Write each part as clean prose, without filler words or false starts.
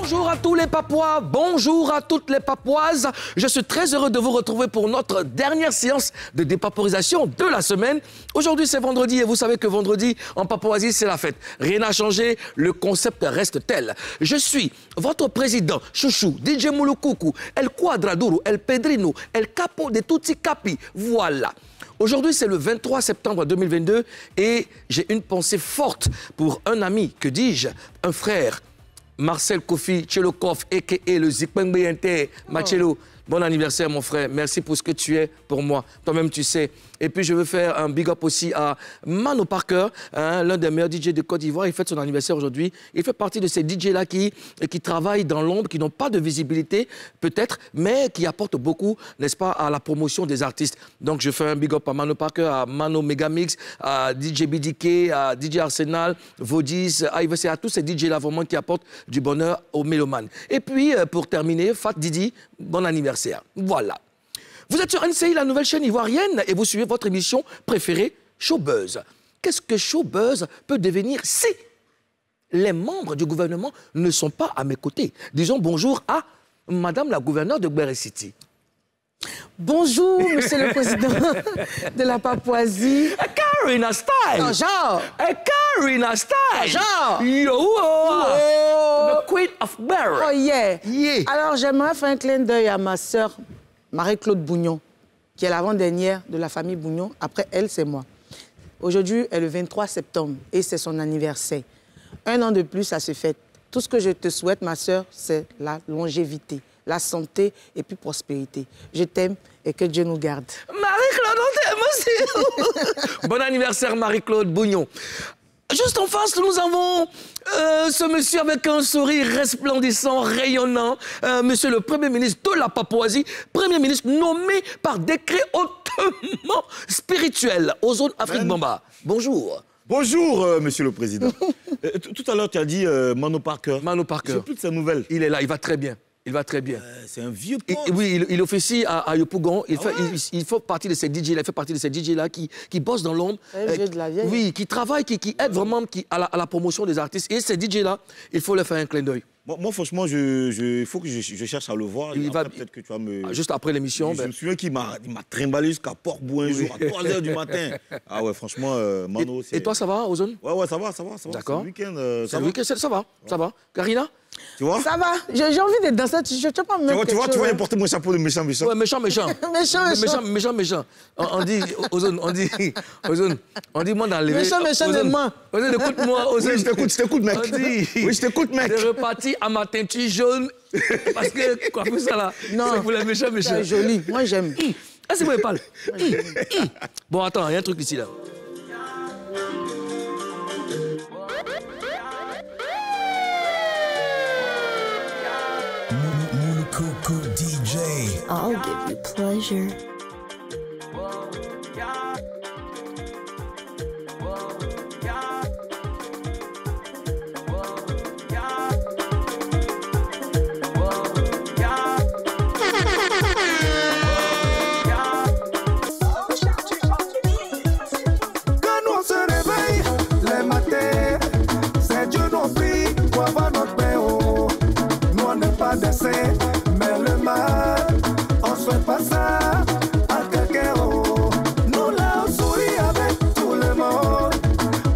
Bonjour à tous les Papouas, bonjour à toutes les Papouaises. Je suis très heureux de vous retrouver pour notre dernière séance de dépaporisation de la semaine. Aujourd'hui, c'est vendredi et vous savez que vendredi, en Papouasie, c'est la fête. Rien n'a changé, le concept reste tel. Je suis votre président, Chouchou, DJ Mouloukoukou, El Quadraduro, El Pedrino, El Capo de Tutti Capi. Voilà. Aujourd'hui, c'est le 23 septembre 2022 et j'ai une pensée forte pour un ami, que dis-je, un frère, Marcel Kofi Tchelokov, a.k.a. le Zikpengbe Machelo. Bon anniversaire, mon frère. Merci pour ce que tu es pour moi. Toi-même, tu sais. Et puis, je veux faire un big up aussi à Mano Parker, hein, l'un des meilleurs DJ de Côte d'Ivoire. Il fête son anniversaire aujourd'hui. Il fait partie de ces DJ-là qui travaillent dans l'ombre, qui n'ont pas de visibilité, peut-être, mais qui apportent beaucoup, n'est-ce pas, à la promotion des artistes. Donc, je fais un big up à Mano Parker, à Mano Megamix, à DJ BDK, à DJ Arsenal, Vodis, à tous ces DJ-là vraiment qui apportent du bonheur aux mélomanes. Et puis, pour terminer, Fat Didi, bon anniversaire. Voilà. Vous êtes sur NCI, la nouvelle chaîne ivoirienne, et vous suivez votre émission préférée, Showbuzz. Qu'est-ce que Showbuzz peut devenir si les membres du gouvernement ne sont pas à mes côtés? Disons bonjour à Madame la gouverneure de Gbere City. Bonjour, monsieur le président de la Papouasie. Karina Style. Bonjour. Karina Style. Bonjour. Yo. The Queen of Gbere. Oh yeah. Yeah. Alors, j'aimerais faire un clin d'œil à ma sœur, Marie-Claude Bougnon, qui est l'avant-dernière de la famille Bougnon. Après elle, c'est moi. Aujourd'hui est le 23 septembre et c'est son anniversaire. Un an de plus, ça se fête. Tout ce que je te souhaite, ma sœur, c'est la longévité, la santé et puis prospérité. Je t'aime et que Dieu nous garde. Marie-Claude, on t'aime aussi. Bon anniversaire, Marie-Claude Bougnon. Juste en face, nous avons ce monsieur avec un sourire resplendissant, rayonnant, monsieur le Premier ministre de la Papouasie, Premier ministre nommé par décret hautement spirituel aux zones Afrique Bamba. Bonjour. Bonjour, monsieur le président. Tout à l'heure, tu as dit Mano Parker. Mano Parker. Je sais plus de ses nouvelles. Il est là, il va très bien. Il va très bien. C'est un vieux pote. Oui, il officie à Yopougon. Il fait partie de ces DJ-là. Il fait partie de ces DJ-là qui bossent dans l'ombre. Oui, qui travaillent, qui aident vraiment à la promotion des artistes. Et ces DJ-là, il faut leur faire un clin d'œil. Moi, franchement, il faut que je cherche à le voir. Peut-être que tu vas me... Juste après l'émission. Je me souviens qu'il m'a trimballé jusqu'à Port-Bou un jour, à 3 h du matin. Ah ouais, franchement, Mano, c'est... Et toi, ça va, Ozone? Ouais, ça va. D'accord. C'est le week-end, ça va. Karina? Tu vois? Ça va. J'ai envie d'être dans cette... Je ne sais pas me mettre tu vois, il porter mon chapeau de méchant. Ouais, méchant. On dit, Ozone, on dit, moi, d'enlever... Méchant de moi. Ozone, écoute-moi, Ozone. Oui, je t'écoute, mec. Oui, je t'écoute, mec. De repartir à ma teinture jaune, parce que, quoi, pour ça, là, non, c'est pour les méchants. C'est joli, moi, j'aime. Ah, c'est moi, il parle. Bon, attends, il y a un truc ici, là. Coco DJ. I'll give you pleasure. Quand on se réveille les matins, c'est Dieu nous prie pour avoir notre pain. Nous on n'est pas des saints. Le mal, on se fait pas ça à quelqu'un. Nous là on sourit avec tout le monde.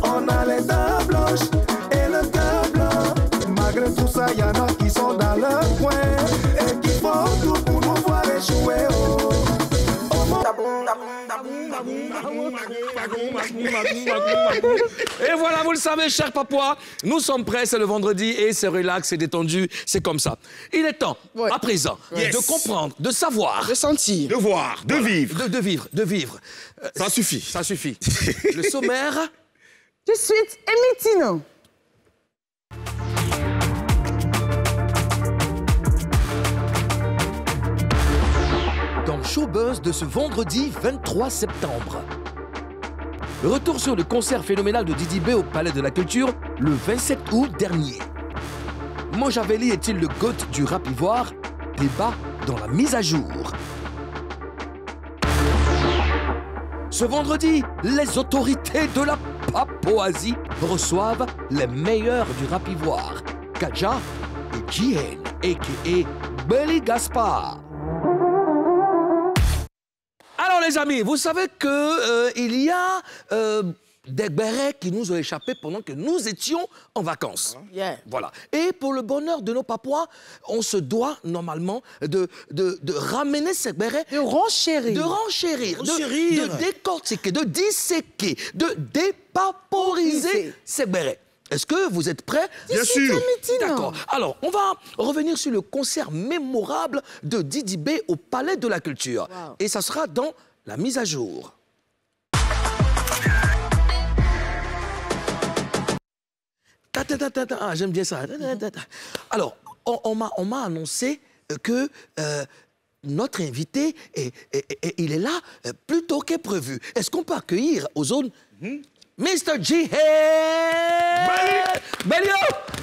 On a les dents blanches et le cœur blanc. Malgré tout ça, y en a qui sont dans leur coin et qui font tout pour nous voir échouer. Et voilà, vous le savez, chers Papouas, nous sommes prêts, c'est le vendredi et c'est relax, c'est détendu, c'est comme ça. Il est temps, à présent, de comprendre, de savoir, de sentir, de voir, de vivre. De vivre. Ça suffit. Ça suffit. Le sommaire. Tout de suite, Emitino. Dans Showbuzz de ce vendredi 23 septembre. Retour sur le concert phénoménal de Didi B au Palais de la Culture le 27 août dernier. Mojaveli est-il le GOAT du rap ivoire? Débat dans la mise à jour. Ce vendredi, les autorités de la Papouasie reçoivent les meilleurs du rap ivoire, Kadja et JN, a.k.a. Belly Gaspard. Alors les amis, vous savez qu'il y a des bérets qui nous ont échappé pendant que nous étions en vacances. Yeah. Voilà. Et pour le bonheur de nos Papouas, on se doit normalement de ramener ces bérets. De renchérir. De renchérir. Renchérir. De décortiquer, de disséquer, de dépaporiser ces bérets. Est-ce que vous êtes prêts? Bien sûr. D'accord. Alors, on va revenir sur le concert mémorable de Didi B au Palais de la Culture. Wow. Et ça sera dans la mise à jour. Ah, j'aime bien ça. Alors, on m'a annoncé que notre invité, il est là plus tôt que prévu. Est-ce qu'on peut accueillir aux zones Mr. G.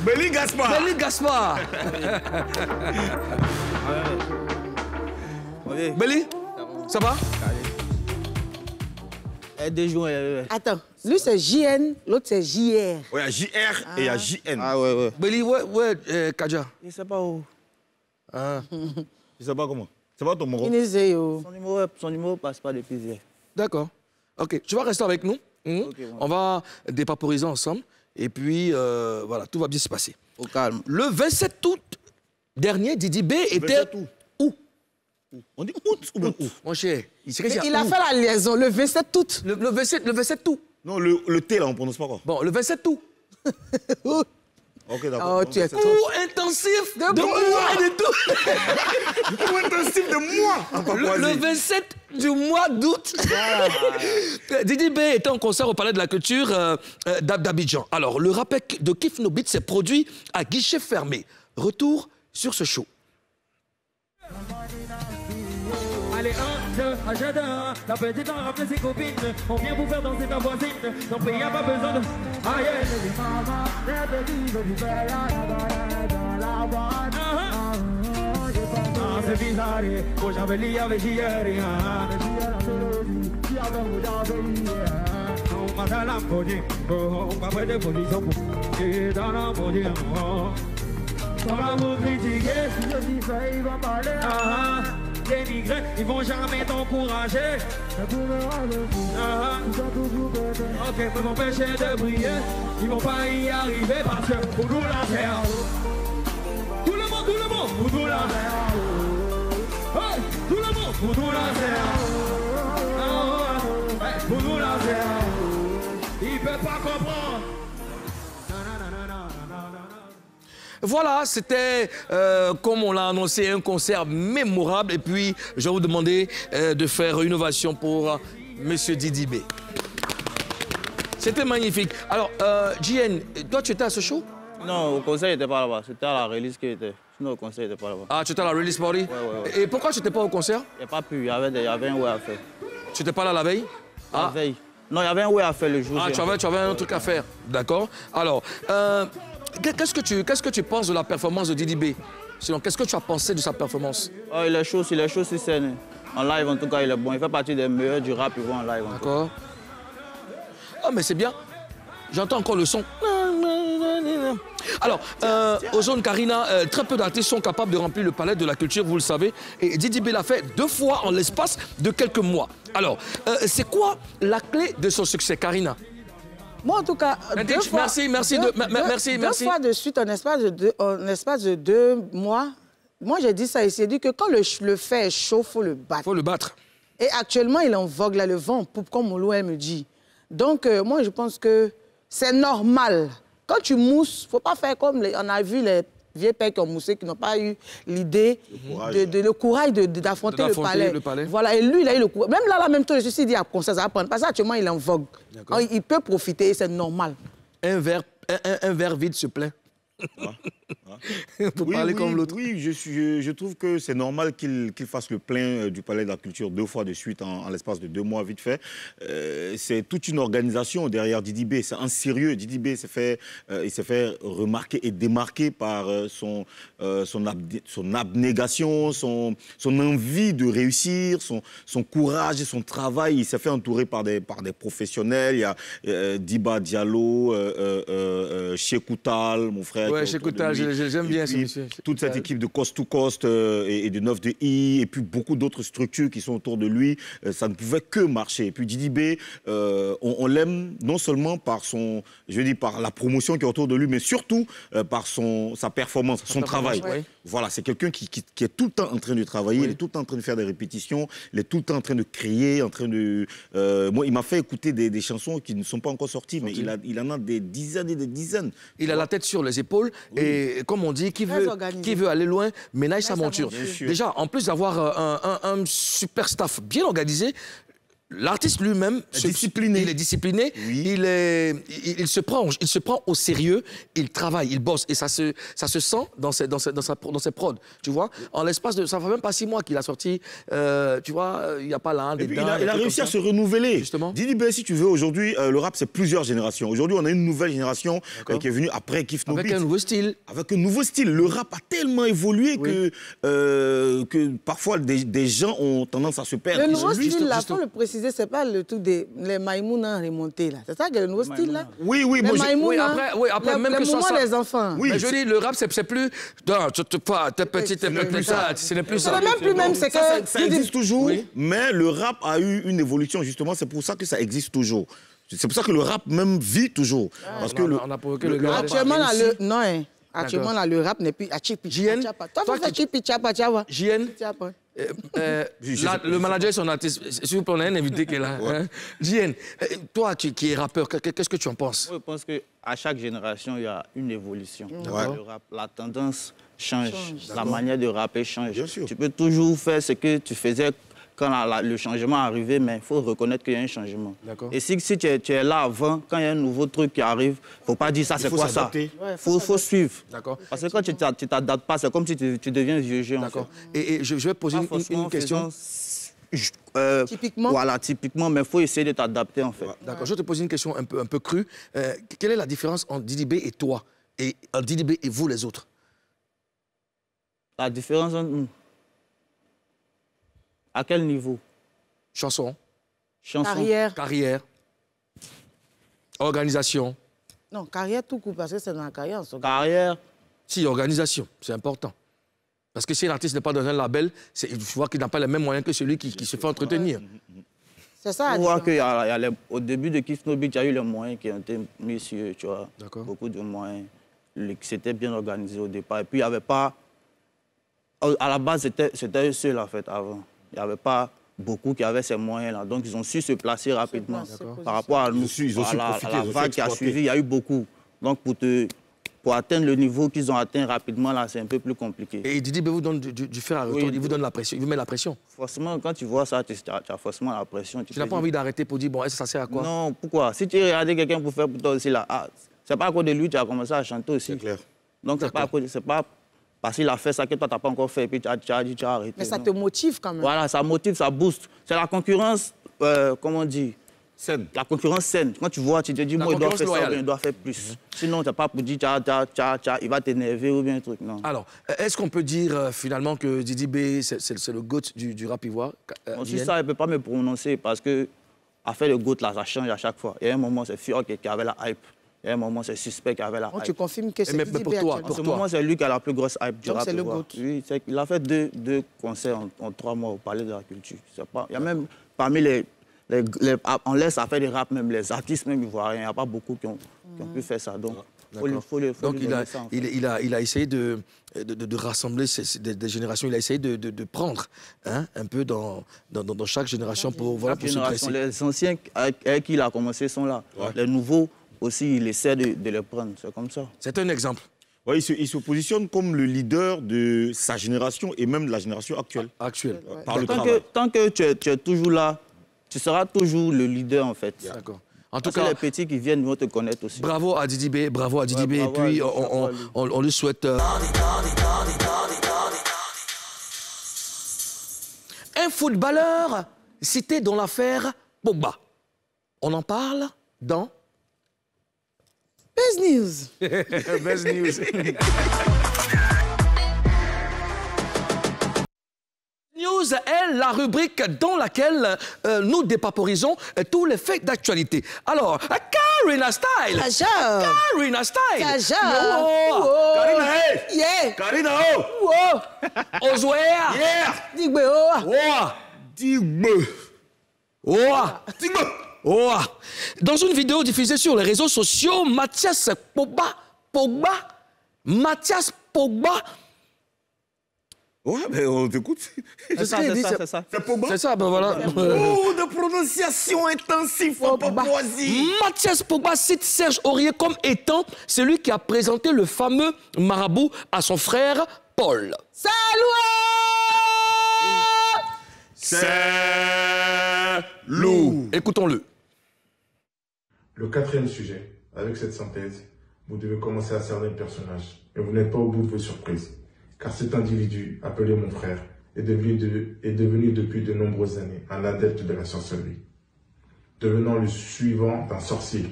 Belly Gaspard. Belly Gaspard. Belly, ça va? Des jours. Attends, lui c'est JN, l'autre c'est JR. Oui, il y a JR et il y a JN. Ah ouais. Belly, ouais, Kaja. Je sais pas où. Je sais pas comment. C'est pas ton moro. Inézéo. Son numéro passe pas depuis hier. D'accord. OK, tu vas rester avec nous. Ok, bon. On va dépaporiser ensemble. Et puis, voilà, tout va bien se passer. Au calme. Le 27 août dernier, Didi B était... 27 août. Où? On dit août ou bien août? Mon cher, il Il a fait la liaison le 27 août. le 27 août. Non, le T, là, on prononce pas quoi. Bon, le 27 août. Ok, d'accord. Oh, tu es Donc, Cours intensif de mois et de tout. Cours intensif de mois en Papouasie. Le 27 du mois d'août. Didi B était en concert au Palais de la Culture d'Abidjan. Alors, le rappel de Kif No Beat s'est produit à guichet fermé. Retour sur ce show. Allez, 1, 2, achète un. La petite en rappeler ses copines. On vient vous faire danser ta voisine. Ton pays a pas besoin de. Aïe, c'est bizarre. Moi j'avais lié avec hier. On m'a dans la folie. On va faire des positions pour. Et dans la folie. On va vous critiquer. Je dis ça, il va parler. Dénigrés, ils vont jamais t'encourager. Ok, peut m'empêcher de briller. Ils vont pas y arriver parce que pour nous la terre. Tout le monde, pour nous la terre. Hey, tout le monde, pour nous la terre. Hey, pour nous la terre. Ils peuvent pas comprendre. Voilà, c'était, comme on l'a annoncé, un concert mémorable. Et puis, je vais vous demander de faire une ovation pour Monsieur Didi B. C'était magnifique. Alors, JN, toi, tu étais à ce show? Non, au concert, il n'était pas là-bas. C'était à la release qu'il était. Sinon, au concert, il n'était pas là-bas. Ah, tu étais à la release party? Ouais. Et pourquoi tu n'étais pas au concert? Il n'y a pas pu. Il y avait un way à faire. Tu n'étais pas là la veille? La veille. Non, il y avait un way à faire le jour. Ah, tu avais un autre truc à faire. D'accord. Alors, qu'est-ce que tu penses de la performance de Didi B? Sinon, qu'est-ce que tu as pensé de sa performance? Oh, il est chaud sur scène. En live, en tout cas, il est bon. Il fait partie des meilleurs du rap en live. D'accord. Ah, mais c'est bien. J'entends encore le son. Alors, Ozone Karina, très peu d'artistes sont capables de remplir le Palais de la Culture, vous le savez. Et Didi B l'a fait 2 fois en l'espace de quelques mois. Alors, c'est quoi la clé de son succès, Karina? Moi, en tout cas, deux fois de suite, en espace de 2 mois, moi, j'ai dit ça ici. J'ai dit que quand le fait est chaud, il faut le battre. Il faut le battre. Et actuellement, il est en vogue, là, le vent en poupe, comme Moulou, elle me dit. Donc, moi, je pense que c'est normal. Quand tu mousses, il ne faut pas faire comme on a vu les vieux pères qui ont moussé, qui n'ont pas eu l'idée, le courage d'affronter le palais. Voilà, et lui, il a eu le courage. Même là, même toi, je suis dit, à concert, ça va prendre. Parce qu'actuellement, il est en vogue. Il peut profiter, c'est normal. Un verre vide se plaint. Pour parler comme l'autre. Oui, je trouve que c'est normal qu'il fasse le plein du Palais de la Culture 2 fois de suite en l'espace de 2 mois, vite fait. C'est toute une organisation derrière Didi B. C'est un sérieux. Didi B il s'est fait remarquer et démarquer par son abnégation, son envie de réussir, son courage et son travail. Il s'est fait entourer par des professionnels. Il y a Diba Diallo, Cheikh Koutal, mon frère, qui Ouais, est chez autour de Kouta, lui. j'aime bien Et ce puis, monsieur. toute cette équipe de Coast to Coast et de 9 de I, et puis beaucoup d'autres structures qui sont autour de lui, ça ne pouvait que marcher. Et puis Didi B, on l'aime non seulement par par la promotion qui est autour de lui, mais surtout par sa performance, son travail. Oui. Voilà, c'est quelqu'un qui est tout le temps en train de travailler, il est tout le temps en train de faire des répétitions, il est tout le temps en train de créer, en train de... moi, il m'a fait écouter des chansons qui ne sont pas encore sorties, mais il en a des dizaines et des dizaines. Il a la tête sur les épaules et comme on dit, qui veut aller loin, ménage sa monture. Déjà, en plus d'avoir un super staff bien organisé, l'artiste lui-même il est discipliné, oui. il se prend au sérieux, il travaille, il bosse et ça se sent dans ses prods, tu vois. En l'espace de, ça fait même pas 6 mois qu'il a sorti, tu vois, il n'y a pas là des il a réussi à se renouveler. Justement. Didi B, si tu veux, aujourd'hui, le rap c'est plusieurs générations. Aujourd'hui, on a une nouvelle génération qui est venue après Kiff No Beat. Avec un nouveau style. Avec un nouveau style. Le rap a tellement évolué que parfois des gens ont tendance à se perdre. Le nouveau style, là, faut le préciser. C'est pas le truc des Maïmouna remontés là. C'est ça que le nouveau style là. Oui, moi après même le que moment ça. des enfants. Oui, mais je dis le rap c'est plus t'es petit, t'es plus ça, ce n'est plus ça. C'est même c'est que ça existe toujours, mais le rap a eu une évolution justement. C'est pour ça que ça existe toujours. C'est pour ça que le rap même vit toujours. Parce que on a provoqué le gars. Actuellement là actuellement là le rap n'est plus à chipi. JN, toi tu fais chipi chapa chapa. JN. Le manager et son artiste, s'il vous plaît, on a un invité qui est là. Hein? JN, toi qui es rappeur, qu'est-ce que tu en penses? Je pense qu'à chaque génération, il y a une évolution. Le rap, la tendance change, la manière de rapper change. Tu peux toujours faire ce que tu faisais quand le changement arrivait, mais il faut reconnaître qu'il y a un changement. Et si tu es là avant, quand il y a un nouveau truc qui arrive, il ne faut pas dire ça, c'est quoi ça? Il faut suivre. Parce que quand tu ne t'adaptes pas, c'est comme si tu deviens vieux jeu. Et je vais poser une question. Typiquement. Voilà, typiquement, mais il faut essayer de t'adapter en fait. D'accord, je vais te poser une question un peu crue. Quelle est la différence entre Didi B et toi, et entre Didi B et vous les autres? La différence entre... À quel niveau? Chanson. Carrière. Organisation. Non, carrière tout court, parce que c'est dans la carrière. Carrière. Si, organisation, c'est important. Parce que si l'artiste n'est pas dans un label, il faut voir qu'il n'a pas les mêmes moyens que celui qui se fait entretenir. C'est ça. On voit qu'au début de Kiff No Beat, il y a eu les moyens qui ont été mis sur eux, tu vois. Beaucoup de moyens. C'était bien organisé au départ. Et puis, il n'y avait pas... À la base, c'était eux seuls, en fait, avant. Il n'y avait pas beaucoup qui avaient ces moyens-là. Donc, ils ont su se placer rapidement. Par rapport à nous, à la vague qui a suivi, il y a eu beaucoup. Donc, pour atteindre le niveau qu'ils ont atteint rapidement, là, c'est un peu plus compliqué. Et Didi vous donne du fer à retour, il vous donne la pression, il vous met la pression. Forcément, quand tu vois ça, tu as forcément la pression. Tu n'as pas envie d'arrêter pour dire, bon, est-ce que ça sert à quoi? Non, pourquoi? Si tu regardais quelqu'un pour faire pour toi aussi, là, c'est pas à cause de lui que tu as commencé à chanter aussi. C'est clair. Donc, c'est pas parce qu'il a fait ça que toi, tu n'as pas encore fait, et puis tu as dit, tu as arrêté. Mais ça te motive quand même. Voilà, ça motive, ça booste. C'est la concurrence, comment on dit? Saine. La concurrence saine. Quand tu vois, tu te dis, moi, il doit faire ça, il doit faire plus. Sinon, tu n'as pas pour dire, il va t'énerver ou bien un truc, non. Alors, est-ce qu'on peut dire finalement que Didi B, c'est le GOAT du rap ivoire? Si ça, il ne peut pas me prononcer parce que, à faire le GOAT, là, ça change à chaque fois. Il y a un moment, c'est Fior qui avait la hype. Il y a un moment, c'est Suspect qui avait la hype. Tu confirmes que c'est Didi B pour toi, En ce moment, c'est lui qui a la plus grosse hype du rap. c'est le GOAT. Oui, il a fait deux concerts en 3 mois au Palais de la Culture. Il y a même, parmi on laisse faire des rap, même les artistes même ivoiriens, il n'y a pas beaucoup qui ont pu faire ça. Donc, il a essayé de rassembler des générations, il a essayé de prendre un peu dans chaque génération pour se dresser. Les anciens avec qui il a commencé sont là. Les nouveaux aussi, il essaie de les prendre. C'est comme ça. C'est un exemple. Ouais, il se positionne comme le leader de sa génération et même de la génération actuelle. Par le travail. Tant que tu es toujours là, tu seras toujours le leader en fait. D'accord. En tout cas, les petits qui viennent vont te connaître aussi. Bravo à Didi B, et puis on lui souhaite... Un footballeur cité dans l'affaire Pogba. On en parle dans... Best News. Best News. News est la rubrique dans laquelle nous dépaporisons tous les faits d'actualité. Alors, Karina Style. Karina Style. Karina, hey. Yeah. Karina, oh. Wow. Ozoea. Yeah. Digbe, oh. Digbe. Digbe. Dans une vidéo diffusée sur les réseaux sociaux, Mathias Pogba. Ouais, mais on t'écoute. C'est ça. C'est Pogba. C'est ça, ben voilà. Oh, de prononciation intensive en Papouasie. Mathias Pogba cite Serge Aurier comme étant celui qui a présenté le fameux marabout à son frère Paul. Loup. Écoutons-le. Le quatrième sujet, avec cette synthèse, vous devez commencer à cerner le personnage. Et vous n'êtes pas au bout de vos surprises. Car cet individu, appelé mon frère, est devenu depuis de nombreuses années un adepte de la sorcellerie, devenant le suivant d'un sorcier,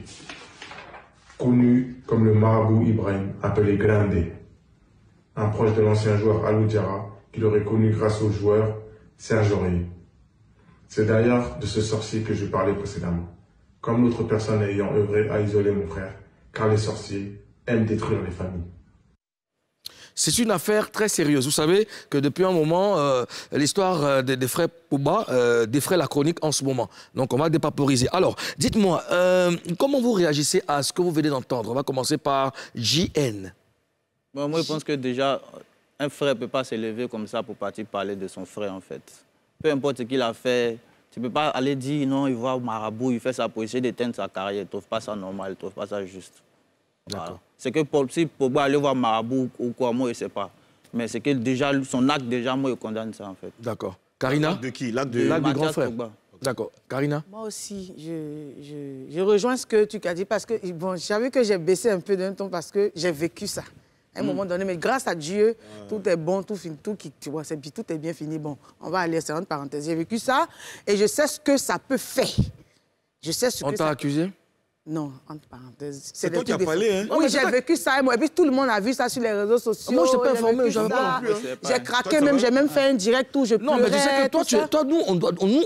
connu comme le marabout Ibrahim, appelé Grande, un proche de l'ancien joueur Alou Diarra, qu'il aurait connu grâce au joueur Serge Aurier. C'est d'ailleurs de ce sorcier que je parlais précédemment, comme l'autre personne ayant œuvré à isoler mon frère, car les sorciers aiment détruire les familles. C'est une affaire très sérieuse. Vous savez que depuis un moment, l'histoire des frères Pogba défraie la chronique en ce moment. Donc on va dépaporiser. Alors, dites-moi, comment vous réagissez à ce que vous venez d'entendre? On va commencer par JN. Bon, moi, je pense que déjà, un frère ne peut pas s'élever comme ça pour partir parler de son frère, en fait. Peu importe ce qu'il a fait, tu ne peux pas aller dire non, il voit marabout, il fait ça pour essayer d'éteindre sa carrière. Il ne trouve pas ça normal, il ne trouve pas ça juste. Voilà. C'est que si Pogba allait voir marabout ou quoi, moi, je ne sais pas. Mais c'est que déjà, son acte, déjà, moi, je condamne ça, en fait. D'accord. Karina? L'acte de qui? L'acte du grand frère. Pogba. D'accord. Karina? Moi aussi, je rejoins ce que tu as dit parce que bon, j'avoue que j'ai baissé un peu d'un ton parce que j'ai vécu ça. À un moment donné, mais grâce à Dieu, tout est bon, tout est bien fini. Bon, on va aller, c'est entre parenthèses. J'ai vécu ça et je sais ce que ça peut faire. Je sais ce on que t'a accusé? Non, entre parenthèses. C'est toi qui as parlé, hein? Oui, j'ai vécu ça. Et puis tout le monde a vu ça sur les réseaux sociaux. Moi, je ne t'ai pas informé, j'avais pas. J'ai craqué même, j'ai même fait un direct où je pleurais. Non, mais tu sais que toi, nous,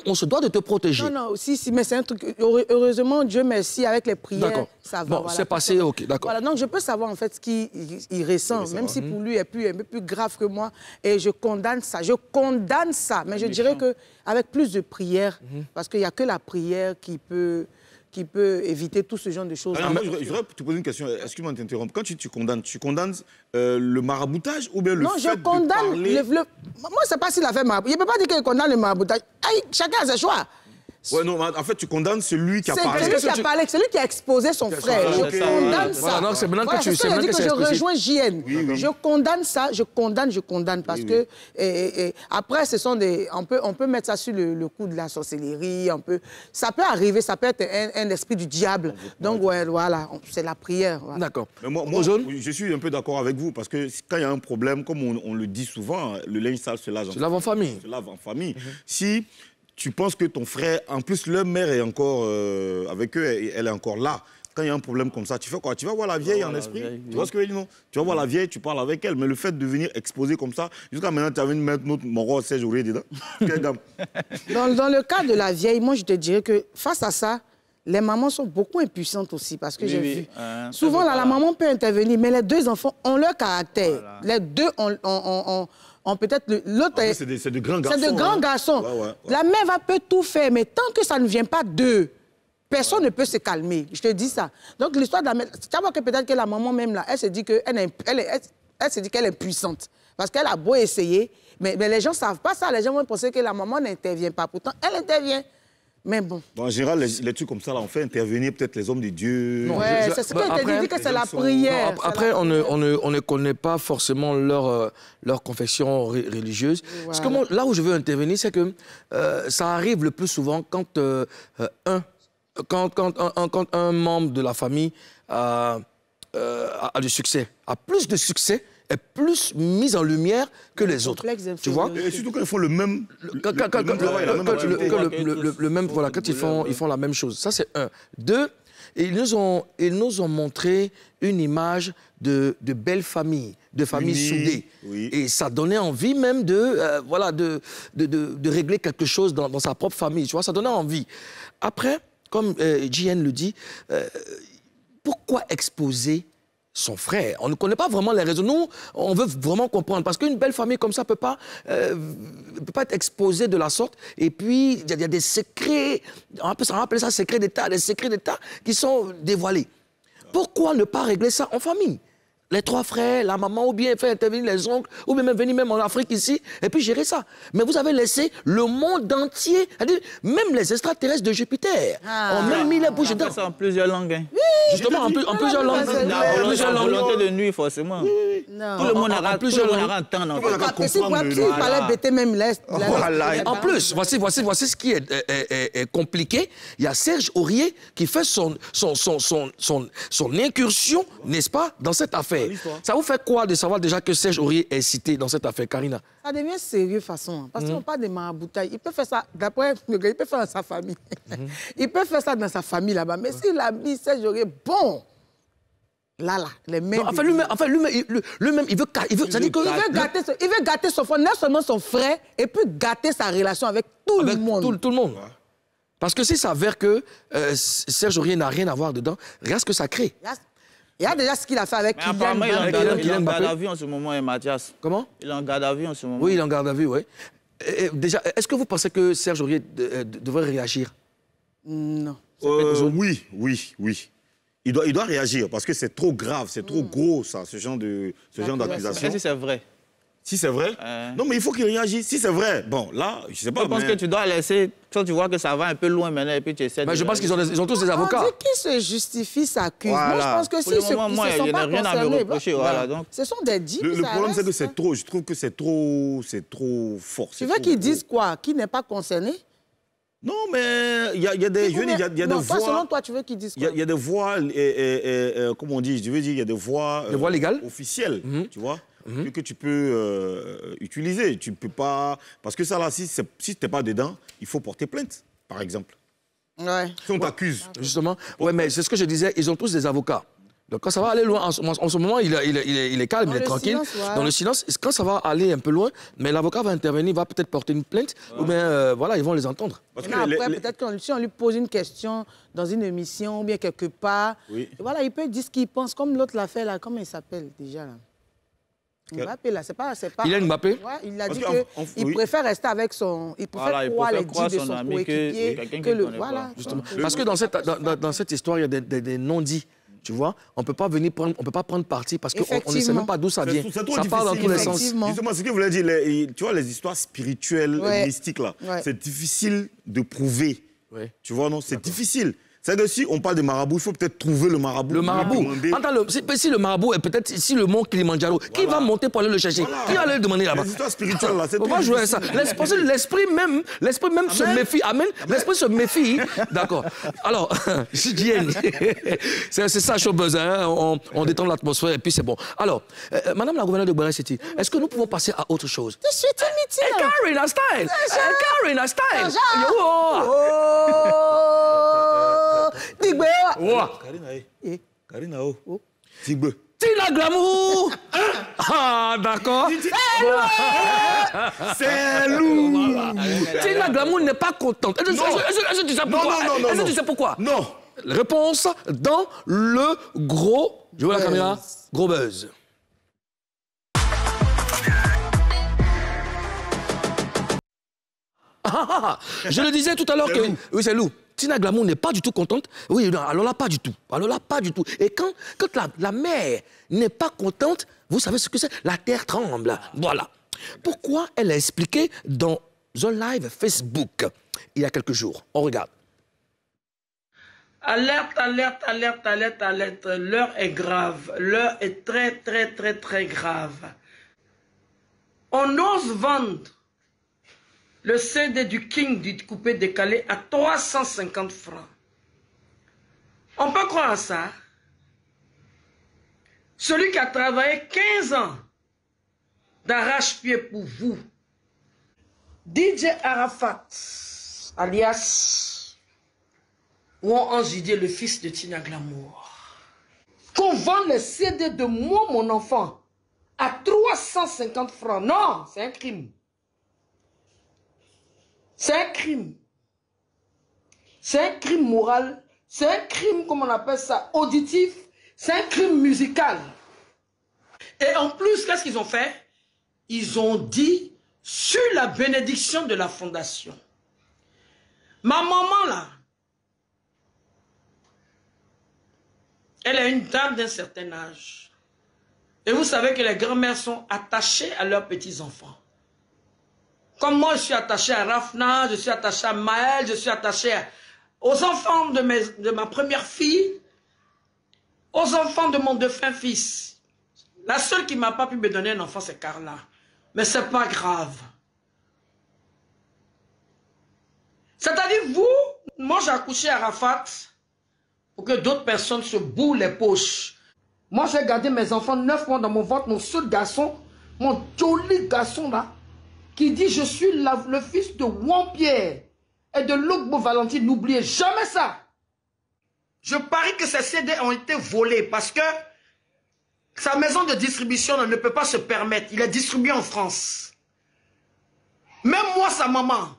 on se doit de te protéger. Non, si, mais c'est un truc... Heureusement, Dieu merci, avec les prières, ça va. Bon, voilà, c'est passé, ok, d'accord. Voilà, donc je peux savoir en fait ce qu'il ressent, même si pour lui, il est un peu plus grave que moi. Et je condamne ça, mais je dirais qu'avec plus de prières, parce qu'il n'y a que la prière qui peut éviter tout ce genre de choses. Alors, moi, je voudrais te poser une question. Excuse-moi de t'interrompre. Quand tu condamnes le maraboutage ou bien le fait de parler... Non, je condamne... Moi, je ne sais pas s'il a fait maraboutage. Il ne peut pas dire qu'il condamne le maraboutage. Chacun a ses choix. Ouais, non, en fait, tu condamnes celui qui a parlé. C'est celui qui a parlé, celui qui a exposé son frère. Je condamne ça. Voilà, c'est maintenant que tu sais que je rejoins JN. Oui. Je condamne ça, je condamne parce que après, ce sont des... On peut mettre ça sur le coup de la sorcellerie, ça peut arriver, ça peut être un esprit du diable. Donc, voilà, c'est la prière. Voilà. D'accord. Mais moi, je suis un peu d'accord avec vous parce que quand il y a un problème, comme on le dit souvent, le linge sale se lave en famille. Se lave en famille. Si tu penses que ton frère, en plus leur mère est encore avec eux, elle est encore là. Quand il y a un problème comme ça, tu fais quoi? Tu vas voir la vieille en esprit. Tu vois ce que je veux dire, non? Tu vas voir la vieille, tu parles avec elle. Mais le fait de venir exposer comme ça, jusqu'à maintenant, tu as envie de mettre notre moro Serge Aurier dedans. Dans le cas de la vieille, moi, je te dirais que face à ça, les mamans sont beaucoup impuissantes aussi, parce que j'ai vu. Souvent, la maman peut intervenir, mais les deux enfants ont leur caractère. Voilà. Les deux ont peut-être... L'autre c'est de grands garçons. C'est de grands garçons. Ouais. La mère peut tout faire, mais tant que ça ne vient pas d'eux, personne ne peut se calmer. Je te dis ça. Donc, l'histoire de la mère... Tu vois que peut-être que la maman même, là, elle se dit qu'elle est puissante. Parce qu'elle a beau essayer, mais les gens ne savent pas ça. Les gens vont penser que la maman n'intervient pas. Pourtant, elle intervient. Mais bon. En général, les trucs comme ça, là, on fait intervenir peut-être les hommes de Dieu. Oui, c'est ce que dit que c'est la prière. Après, on ne connaît pas forcément leur confession religieuse. Voilà. Parce que moi, là où je veux intervenir, c'est que ça arrive le plus souvent quand un membre de la famille a du succès, a plus de succès, est plus mise en lumière que les autres. Tu vois? Et surtout quand ils font le même travail, voilà, quand ils font la même chose. Ça, c'est un. Deux, Et ils nous ont montré une image de belle famille, de famille soudée. Oui. Et ça donnait envie même de régler quelque chose dans sa propre famille. Tu vois, ça donnait envie. Après, comme JN le dit, pourquoi exposer son frère? On ne connaît pas vraiment les raisons. Nous, on veut vraiment comprendre. Parce qu'une belle famille comme ça ne peut pas être exposée de la sorte. Et puis, il y a des secrets, on peut appeler ça secrets d'État, des secrets d'État qui sont dévoilés. Pourquoi ne pas régler ça en famille? Les 3 frères, la maman, ou bien faire intervenir les oncles, ou bien même venir même en Afrique ici, et puis gérer ça. Mais vous avez laissé le monde entier, c'est-à-dire même les extraterrestres de Jupiter, ont même mis les bouches dedans. Ça en plusieurs langues. Hein. Oui, justement, en plusieurs langues. La volonté de nuire, forcément. Oui. Tout le monde aura entendre. Si vous fallait bêter même l'Est. En plus, voici ce qui est compliqué. Il y a Serge Aurier qui fait son incursion, n'est-ce pas, dans cette affaire. Ça vous fait quoi de savoir déjà que Serge Aurier est cité dans cette affaire, Karina? Ça devient sérieux façon. Parce qu'on parle de maraboutaille. Il peut faire ça, d'après le gars, il peut faire dans sa famille. Il peut faire ça dans sa famille là-bas. Mais s'il a mis Serge Aurier, bon, là, les mêmes... Enfin, lui-même, il veut gâter son frère, non seulement son frère, et puis gâter sa relation avec tout le monde. Tout le monde. Parce que s'il s'avère que Serge Aurier n'a rien à voir dedans, regarde ce que ça crée. Il y a déjà ce qu'il a fait avec Kylian Mbappé. Il est en garde à vue en ce moment, Mathias. Comment? Il est en garde à vue en ce moment. Oui, il est en garde à vue, oui. Déjà, est-ce que vous pensez que Serge Aurier devrait réagir? Non. Oui. Il doit réagir parce que c'est trop grave, c'est trop gros, ça, ce genre d'accusation. Est-ce que c'est vrai? Si c'est vrai? Non, mais il faut qu'il réagisse. Si c'est vrai, bon, là, je sais pas. Je pense que tu dois laisser, quand tu vois que ça va un peu loin maintenant, et puis tu essaies de... Je pense qu'ils ont tous des avocats. Qui se justifie s'accuse. Voilà. Moi, je pense que si moi, il n'y a rien à me reprocher. Voilà, donc. Ce sont des dits. Le problème, c'est que c'est trop. Je trouve que c'est trop fort. Tu veux qu'ils disent quoi? Qui n'est pas concerné? Non, mais il y a des voix... selon toi, tu veux qu'ils disent quoi? Il y a des voix, comment on dit? Je veux dire, il y a des voix... Des voix légales? Officielles, tu vois, que tu peux utiliser. Tu ne peux pas... Parce que ça, là, si tu n'es pas dedans, il faut porter plainte, par exemple. Ouais. Si on t'accuse. Justement. Oui, mais c'est ce que je disais, ils ont tous des avocats. Donc quand ça va aller loin, en ce moment, il est calme, il est tranquille. Dans le silence, quand ça va aller un peu loin, mais l'avocat va intervenir, va peut-être porter une plainte, ou bien, voilà, ils vont les entendre. Après, peut-être que si on lui pose une question dans une émission, ou bien quelque part, voilà, il peut dire ce qu'il pense, comme l'autre l'a fait, là, comment il s'appelle déjà, là? Mbappé, là, c'est pas... Kylian Mbappé? Ouais, il a dit qu'il préfère rester avec son... Il préfère croire les dits de son coéquipier que le... Voilà. Justement. Parce que dans cette histoire, il y a des non-dits. Tu vois, on ne peut pas prendre parti parce qu'on ne sait même pas d'où ça vient. Ça part dans tous les sens. Justement, ce que vous voulez dire, tu vois, les histoires spirituelles, mystiques, là, c'est difficile de prouver. Tu vois, non, c'est difficile. C'est-à-dire que si on parle de marabout, il faut peut-être trouver le marabout. Le marabout. Si le marabout est peut-être ici le mont Kilimandjaro, qui va monter pour aller le chercher? Qui va aller le demander là-bas? Les histoires spirituelles, là, c'est on va jouer à ça. L'esprit même se méfie. Amen. L'esprit se méfie. D'accord. Alors, c'est ça, showbuzz. Hein? On détend l'atmosphère et puis c'est bon. Alors, Madame la gouverneure de Bouré City, est-ce que nous pouvons passer à autre chose? Je suis timide. Karina style. Karina style. Tigbe. Karina, Tigbe. Tina Glamour. Ah, d'accord. C'est lourd. Tina Glamour n'est pas contente. Est-ce que tu sais pourquoi? Est-ce que tu sais pourquoi? Non. Réponse dans le gros... Je vois la caméra. Gros buzz. Je le disais tout à l'heure que... Oui, c'est Lou. Tina Glamour n'est pas du tout contente. Oui, non, alors là, pas du tout. Alors là, pas du tout. Et quand la mère n'est pas contente, vous savez ce que c'est? La terre tremble. Voilà. Pourquoi elle a expliqué dans un live Facebook il y a quelques jours. On regarde. Alerte, alerte, alerte, alerte, alerte. L'heure est grave. L'heure est très, très, très, très grave. On ose vendre le CD du King du coupé décalé à 350 francs. On peut croire à ça. Celui qui a travaillé 15 ans d'arrache-pied pour vous, DJ Arafat, alias ou Ange Didier, le fils de Tina Glamour. Qu'on vende les CD de moi, mon enfant, à 350 francs. Non, c'est un crime. C'est un crime. C'est un crime moral. C'est un crime, comment on appelle ça, auditif. C'est un crime musical. Et en plus, qu'est-ce qu'ils ont fait? Ils ont dit, sur la bénédiction de la fondation. Ma maman, là, elle est une dame d'un certain âge. Et vous savez que les grands-mères sont attachées à leurs petits-enfants. Comme moi, je suis attaché à Rafna, je suis attaché à Maël, je suis attaché aux enfants de ma première fille, aux enfants de mon défunt fils. La seule qui ne m'a pas pu me donner un enfant, c'est Carla. Mais ce n'est pas grave. C'est-à-dire, vous, moi j'ai accouché à Rafat pour que d'autres personnes se bouent les poches. Moi j'ai gardé mes enfants 9 mois dans mon ventre, mon seul garçon, mon joli garçon là, qui dit je suis le fils de Wampierre et de Logbo Valentine. N'oubliez jamais ça. Je parie que ces CD ont été volés parce que sa maison de distribution ne peut pas se permettre. Il est distribué en France. Même moi, sa maman,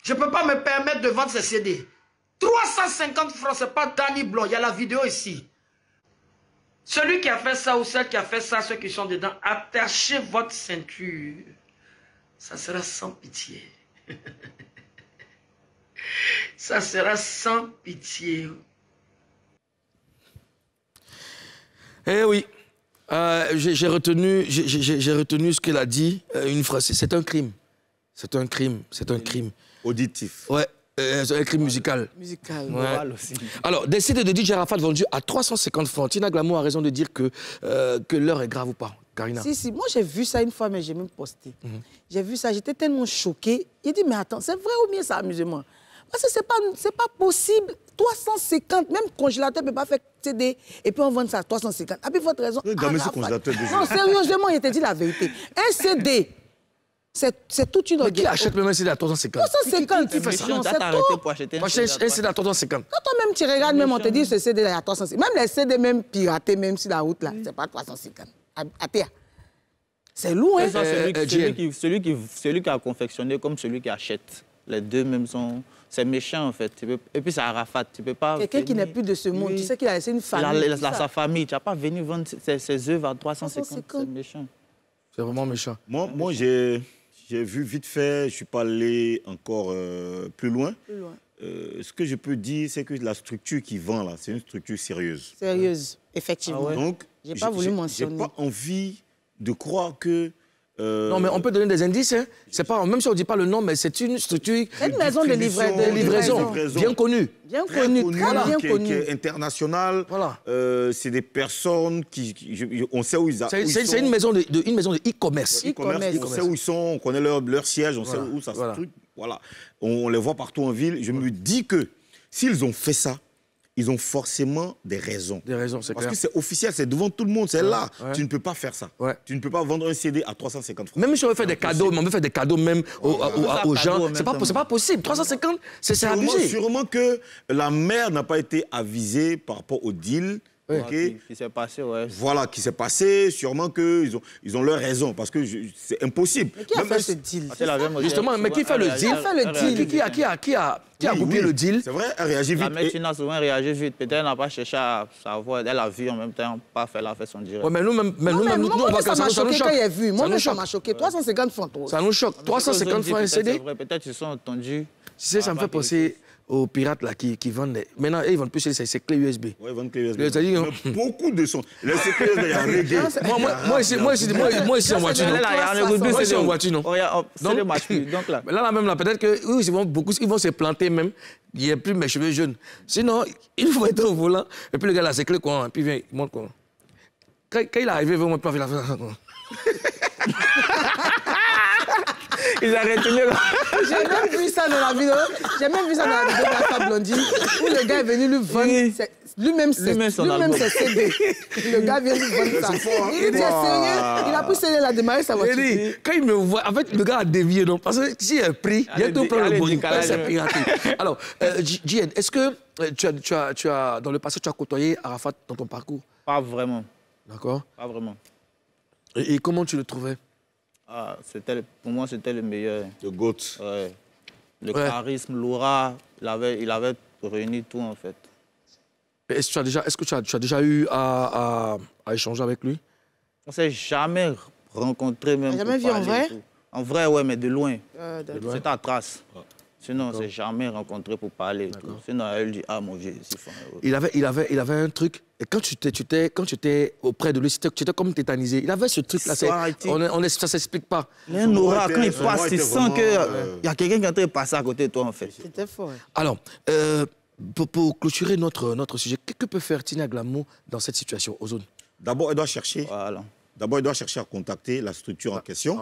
je ne peux pas me permettre de vendre ces CD. 350 francs, ce n'est pas Danny Blanc. Il y a la vidéo ici. Celui qui a fait ça ou celle qui a fait ça, ceux qui sont dedans, attachez votre ceinture. Ça sera sans pitié. Ça sera sans pitié. Eh oui. J'ai retenu ce qu'elle a dit, une phrase. C'est un crime. C'est un crime. C'est un crime. Auditif. Ouais. C'est un crime musical. Musical. Ouais. Moral aussi. Alors, des CD de DJ Arafat vendus à 350 francs. Tina Glamour a raison de dire que l'heure est grave ou pas, Karina? Si, moi j'ai vu ça une fois, mais j'ai même posté. J'ai vu ça, j'étais tellement choquée. Il dit, mais attends, c'est vrai ou bien ça amusement? Parce que c'est pas possible. 350, même congélateur ne peut pas faire CD. Et puis on vend ça à 350. Ah, puis votre raison. Non, sérieusement, il te dit la vérité. Un CD, c'est toute une organisation. Mais qui achète même un CD à 350? 350, c'est tout. Pour acheter un CD à 350. Quand toi-même tu regardes, même on te dit ce CD est à 350. Même les CD même piratés, même sur la route là, c'est pas 350. À terre. C'est lourd, hein? Celui qui a confectionné comme celui qui achète. Les deux même sont... C'est méchant, en fait. Et puis, c'est Arafat. Tu peux pas... Quelqu'un qui n'est plus de ce monde. Oui. Tu sais qu'il a laissé une famille. Sa famille. Tu n'as pas venu vendre ses œuvres à 350. C'est méchant. C'est vraiment méchant. Moi j'ai vu vite fait. Je ne suis pas allé encore plus loin. Ce que je peux dire, c'est que la structure qui vend, là, c'est une structure sérieuse. Sérieuse, effectivement. Ah ouais. Donc, j'ai pas voulu mentionner. Je n'ai pas envie de croire que... Non, mais on peut donner des indices. Hein. C'est pas, même si on ne dit pas le nom, mais c'est une structure... C'est une maison de livraison. Bien connue. Bien connue, très bien connue. Qui est internationale. Voilà. C'est des personnes on sait où ils sont. C'est une maison de e-commerce. On sait où ils sont, on connaît leur siège, on sait où ça se trouve. Voilà. On les voit partout en ville. Je me dis que s'ils ont fait ça, ils ont forcément des raisons. Des raisons, c'est clair. Parce que c'est officiel, c'est devant tout le monde, c'est là. Ouais. Tu ne peux pas faire ça. Ouais. Tu ne peux pas vendre un CD à 350 francs. Même si on veut faire des cadeaux, on veut faire des cadeaux même aux gens, c'est pas possible. 350, c'est abusé. Sûrement que la mère n'a pas été avisée par rapport au deal. Qui s'est passé, ouais. Voilà, qui s'est passé. Sûrement qu'ils ont leur raison, parce que c'est impossible. Mais qui a fait ce deal? Justement, mais qui fait le deal? Qui a coupé le deal? C'est vrai, elle réagit vite. La médecine a souvent réagi vite. Peut-être elle n'a pas cherché à savoir. Elle a vu en même temps, pas fait la fait son direct. Ouais, mais nous, on va ça m'a choqué quand il a vu. Moi, ça m'a choqué. 350 francs. Ça nous choque. 350 francs un CD? Peut-être ils sont entendus. Tu sais, ça me fait penser aux pirates là qui vendent. Maintenant, ils vendent plus ces clés USB. Oui, ils vendent clés USB. Beaucoup de sons. Les clés USB, il y a un reggae. Moi ici en voiture. Moi ici en voiture, non. Donc là même, peut-être qu'ils vont se planter même. Il n'y a plus mes cheveux jaunes. Sinon, il faut être au volant. Et puis le gars là, c'est clé quoi. Et puis il monte quoi. Quand il est arrivé, il va me faire la face. Ils arrêtent. J'ai même vu ça dans la vidéo. De la femme blondine où le gars est venu lui vendre lui-même ses CD. Le gars vient lui vendre ça. Il dit sérieux, il a pris CD, il a démarré sa voiture. Quand il me voit, en fait, le gars a dévié. Donc, parce que s'il est pris, il y a tout plein de bonus. C'est piraté. Alors, JN, est-ce que dans le passé, tu as côtoyé Arafat dans ton parcours? Pas vraiment. D'accord. Pas vraiment. Et comment tu le trouvais? Ah, pour moi, c'était le meilleur. Le GOAT. Ouais. Le charisme, l'aura, il avait réuni tout, en fait. Est-ce que tu as déjà eu à échanger avec lui? On ne s'est jamais rencontré, même. Jamais vu en vrai? En vrai, ouais, mais de loin. C'est à trace. Sinon, on ne s'est jamais rencontré pour parler. Sinon, elle dit, ah, mon vieux, c'est fort. Il avait un truc. Et quand tu étais auprès de lui, tu étais comme tétanisé. Il avait ce truc-là. Ça ne s'explique pas. Un aura, quand il passe, tu sens qu'il y a quelqu'un qui est en train de passer à côté de toi, en fait. C'était fort. Alors, pour clôturer notre sujet, qu'est-ce que peut faire Tina Glamour dans cette situation, Ozone? D'abord, elle doit chercher. Voilà. D'abord, elle doit chercher à contacter la structure en question.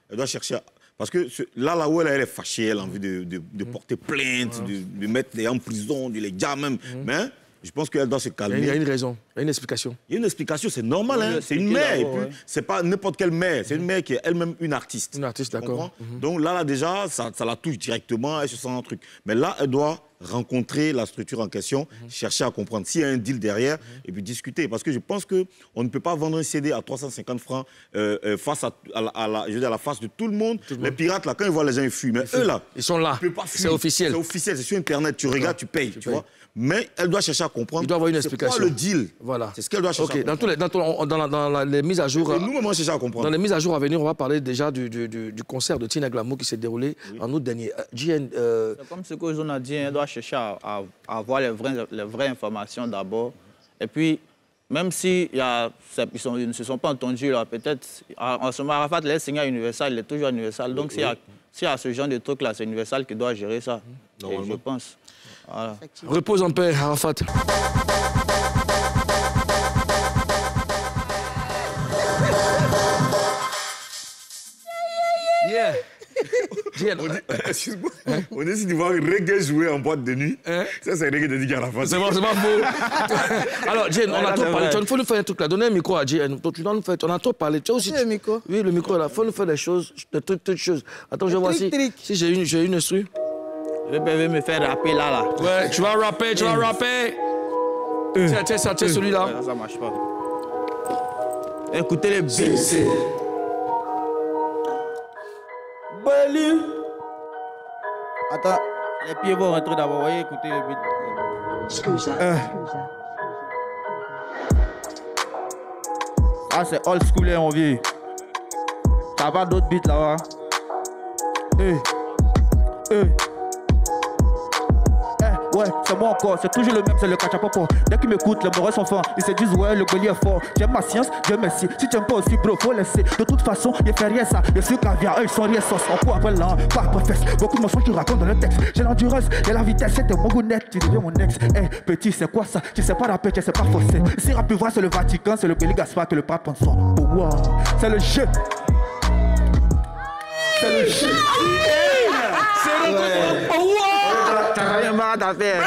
Elle doit chercher à... Parce que là où elle est fâchée, elle a envie de porter plainte, de mettre les gens en prison, de les dire même. Mais je pense qu'elle doit se calmer. Il y a une raison, il y a une explication. Il y a une explication, c'est normal. Hein? C'est une mère. Et puis, c'est pas n'importe quelle mère. C'est une mère qui est elle-même une artiste. Une artiste, d'accord. Donc là, déjà, ça la touche directement. Elle se sent un truc. Mais là, elle doit rencontrer la structure en question, chercher à comprendre s'il y a un deal derrière et puis discuter. Parce que je pense qu'on ne peut pas vendre un CD à 350 francs face à la face de tout le monde. Les pirates, là, quand ils voient les gens, ils fuient. Mais eux, là, ils sont là. C'est officiel. C'est officiel, c'est sur Internet. Tu regardes, tu payes, tu vois. Mais elle doit chercher à comprendre. Il doit avoir une explication. C'est quoi le deal? Voilà. C'est ce qu'elle doit chercher à comprendre. Dans les mises à jour... Nous-mêmes, on cherche à comprendre. Dans les mises à jour à venir, on va parler déjà du concert de Tina Glamour qui s'est déroulé en août dernier. C'est comme ce que Ozone a dit, elle doit chercher à avoir les vraies informations d'abord. Et puis, même si ils ne se sont pas entendus, peut-être, en ce moment, Arafat, il est signé à Universal, il est toujours à Universal. Donc, s'il y a ce genre de truc-là, c'est Universal qui doit gérer ça. Et je pense. Voilà. Repose en paix, Arafat. Yeah. Excuse-moi, on décide de voir reggae jouer en boîte de nuit. Ça, c'est reggae de Diga Arafat. C'est pas faux. Alors, Jane, on a trop parlé. Il faut nous faire un truc là. Donnez un micro à Jane. On a trop parlé. Tu as aussi le micro? Oui, le micro là. Il faut nous faire des choses, des trucs choses. Attends, je vois si j'ai une instru. Je vais me faire rapper là. Ouais, tu vas rapper. Tiens, celui-là. Ça marche pas. Écoutez les beats. Balu. Attends, les pieds vont rentrer d'abord. Voyez, écoutez les beats. Ah, c'est old school, mon vieux. T'as pas d'autres beats là-bas? Ouais, c'est moi encore, c'est toujours le même, c'est le cachapopo. Dès qu'ils m'écoutent, les moraux sont fins. Ils se disent, ouais, le collier est fort. J'aime ma science, Dieu merci. Si t'aimes pas aussi, bro, faut laisser. De toute façon, il fait rien ça. Je suis caviar, eux, ils sont rien sauce. On court après l'an, pas après fesse. Beaucoup de mensonges qui racontent dans le texte. J'ai l'endurance, j'ai la vitesse, c'était mon goût net. Tu deviens mon ex. Petit, c'est quoi ça? Tu sais pas rapper, tu sais pas forcer. Si rap voir, c'est le Vatican, c'est le pays Gaspard que le pape en sort. Oh, wow, c'est le jeu. C'est le jeu. C'est le T'as rien marre d'affaire.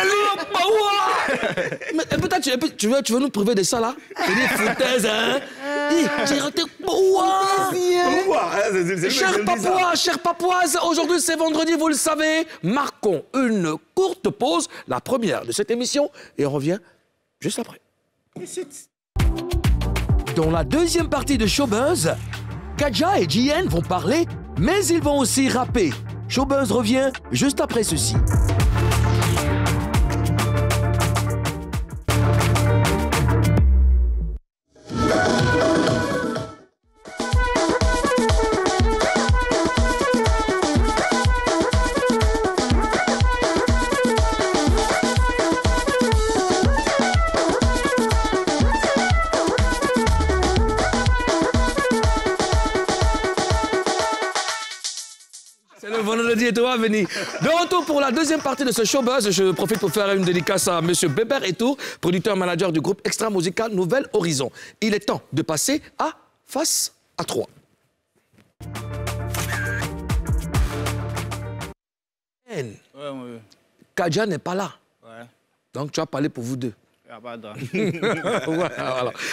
Mais peut-être tu veux nous prouver de ça là? C'est des foutaises, hein? J'ai raté. Chers Papouas, aujourd'hui c'est vendredi, vous le savez. Marquons une courte pause, la première de cette émission, et on revient juste après. Dans la deuxième partie de Showbuzz, Kadja et JN vont parler, mais ils vont aussi rapper. Showbuzz revient juste après ceci. Vendredi et toi, Veni. De retour pour la deuxième partie de ce Showbuzz, je profite pour faire une dédicace à M. Bébert Etour, producteur-manager du groupe Extra Musical Nouvel Horizon. Il est temps de passer à Face à 3. Kadja n'est pas là. Ouais. Donc tu vas parler pour vous deux. Voilà.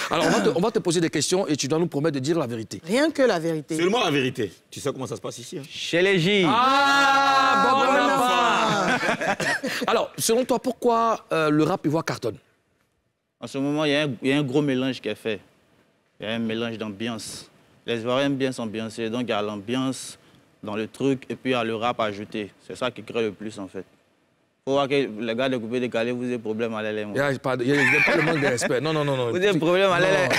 Alors on va te poser des questions et tu dois nous promettre de dire la vérité. Rien que la vérité. Seulement la vérité. Tu sais comment ça se passe ici, hein? Chez les J. Ah, bon Alors, selon toi, pourquoi le rap ivoire cartonne? En ce moment, il y a un gros mélange qui est fait. Il y a un mélange d'ambiance. Les Ivoiriens aiment bien s'ambiancer, donc il y a l'ambiance dans le truc et puis il y a le rap ajouté. C'est ça qui crée le plus, en fait. Faut voir que les gars de Coupé Décalé, vous avez problème à l'aile. Il n'y a pas le manque de respect. Non. Vous avez problème à l'aile.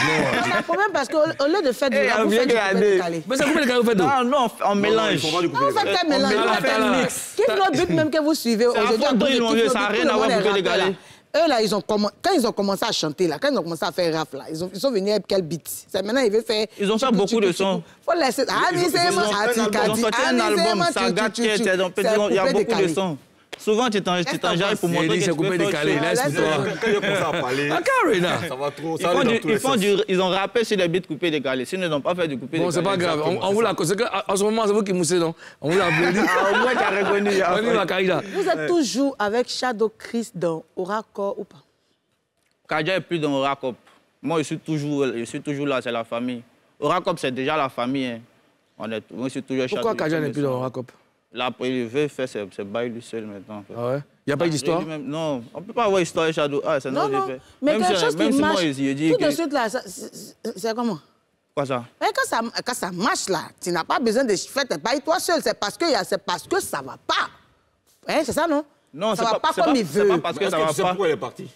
Il y a un problème parce qu'au lieu de faire du rap, vous faites du Coupé Décalé. Mais ça Coupé Décalé, vous faites d'où? Non, on mélange. On fait quel mélange? On fait un mix. Quel est le but même que vous suivez aujourd'hui? Ça n'a rien à voir avec Coupé Décalé. Eux, là, quand ils ont commencé à chanter, là, quand ils ont commencé à faire rap, là, ils sont venus avec quel beat? Maintenant, ils veulent faire... Ils ont fait beaucoup de sons. Faut laisser... Ils ont sorti un album, ça gâte, il y a beaucoup de sons. Souvent, tu t'enjailles pour montrer que tu peux décalé. Laisse-toi. Quand il commence à parler, ça va trop. Ils ont rappé sur les beats coupés décalés. Sinon, ils n'ont pas fait du coupé décalé. Bon, c'est pas grave. On vous l'a... En ce moment, c'est vous qui moussez, non? On vous l'a applaudi. Au moins, tu as reconnu. Vous êtes toujours avec Shadow Chris dans Oracor ou pas? Kaja est plus dans Oracop. Moi, je suis toujours là, c'est la famille. Oracop, c'est déjà la famille. Moi, je suis toujours Pourquoi Kaja n'est plus dans Oracop? Là, il veut faire ses bails lui seul maintenant. En fait. Ah ouais? Il n'y a pas eu d'histoire? Non, on ne peut pas avoir histoire de Shadow. Ah, c'est non. Mais quelque chose qui marche, tout de suite là, c'est comment? Quoi ça? Quand ça marche là, tu n'as pas besoin de faire tes bails toi seul. C'est parce que ça ne va pas. Hein, c'est ça, non? Non, ça ne va pas comme il veut. C'est pas parce que ça ne va pas. Pourquoi il est parti?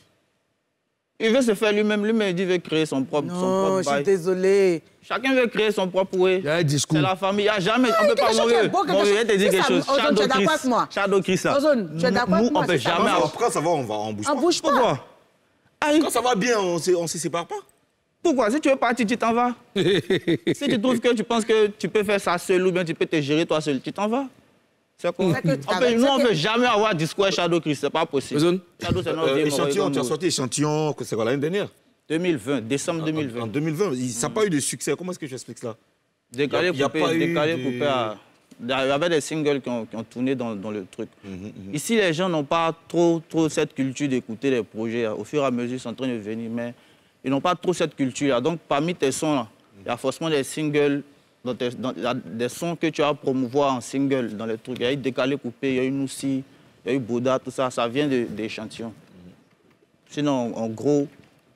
Il veut se faire lui-même. Lui-même, il dit qu'il veut créer son propre bail. Non, je suis désolé. Chacun veut créer son propre way. Il y a un discours. C'est la famille. Il n'y a jamais. On ne peut pas mourir. Je vais te dire quelque chose. Shadow Chris, là. Tu es d'accord avec moi? On ne peut jamais. Après, ça va, on bouge pas. On bouge pas. Pourquoi? Quand ça va bien, on ne se sépare pas. Pourquoi? Si tu veux partir, tu t'en vas. Si tu trouves que tu penses que tu peux faire ça seul ou bien tu peux te gérer toi seul, tu t'en vas. C'est quoi? Nous, on ne veut jamais avoir discours Shadow Chris. Ce n'est pas possible. Shadow, c'est notre échantillon. Tu as sorti échantillon, c'est quoi, l'année dernière? 2020, décembre 2020. En 2020, ça n'a pas eu de succès. Comment est-ce que je explique cela? Décalé, coupé. Il y avait des singles qui ont tourné dans le truc. Ici, les gens n'ont pas trop cette culture d'écouter les projets. Au fur et à mesure, ils sont en train de venir, mais ils n'ont pas trop cette culture-là. Donc, parmi tes sons, là, il y a forcément des singles, des sons que tu vas promouvoir en single dans le truc. Il y a eu Décalé, coupé, il y a eu Noussi, il y a eu Bouddha, tout ça. Ça vient d'échantillons. Sinon, en gros,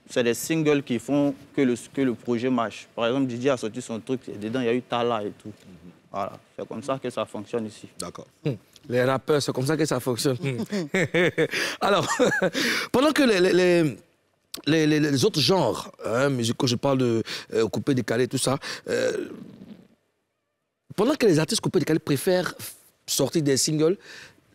c'est des singles qui font que le projet marche. Par exemple, Didier a sorti son truc, et dedans, il y a eu Tala et tout. Voilà, c'est comme ça que ça fonctionne ici. D'accord. Les rappeurs, c'est comme ça que ça fonctionne. Alors, pendant que les autres genres musicaux, je parle de coupé, décalé, tout ça, pendant que les artistes coupé, décalé préfèrent sortir des singles,